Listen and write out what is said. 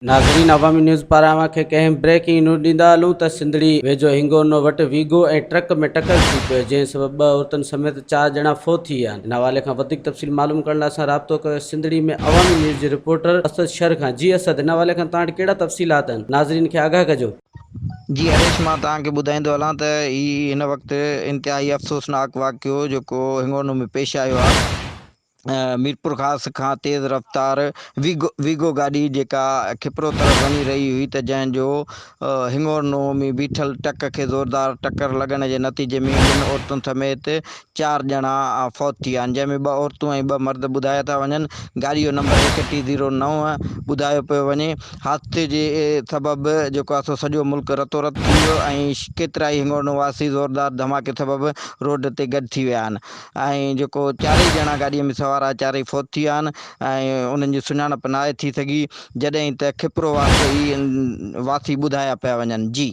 नाज़रीन अवामी न्यूज़ पारां खे कंहिं ब्रेकिंग न्यूज़ ॾींदा हलूं त सिंधड़ी वेझो हिंगोनो वटि वीगो ऐं ट्रक में टक्कर थी पियो जंहिं सबबु 2 औरतुनि समेत 4 ॼणा फ़ौत थी विया आहिनि। इन हवाले खां वधीक तफ़सील मालूम करण लाइ असां राब्तो कयो सिंधड़ी में अवामी न्यूज़ जे रिपोर्टर असद शर खां। जी असद, इन हवाले खां तव्हां वटि कहिड़ा तफ़सीलात आहिनि, नाज़रीन खे आगाह कजो। जी हरेश, मां तव्हांखे ॿुधाईंदो हलां त हिन वक़्तु इंतिहाई अफ़सोसनाक वाक़ियो जेको हिंगोनो में पेश आयो आहे। मीरपुर ख़ासि खां तेज़ रफ़्तार वीगो गाॾी जेका खिपरो तरफ़ वञी रही हुई त जंहिंजो हिंगोनो में बीठल ट्रक खे ज़ोरदार टक्कर लॻण जे नतीजे में 2 औरतुनि समेत 4 ॼणा फ़ौत थी विया आहिनि, जंहिंमें 2 औरतूं ऐं 2 मर्द ॿुधाया था वञनि। गाॾी जो नंबर 1T09 ॿुधायो पियो वञे। हादसे जे सबबु जेको आहे सो सॼो मुल्क रतो रत थी वियो ऐं केतिरा ई हिंगोनो वासी ज़ोरदार धमाके सबबु रोड ते गॾु थी विया आहिनि ऐं जेको 4 ॼणा गाॾीअ में सवार 4 फ़ौत थी विया आहिनि ऐं उन्हनि जी सुञाणप नाहे थी सघी, जॾहिं त खिपरो वासी ॿुधाया पिया वञनि। जी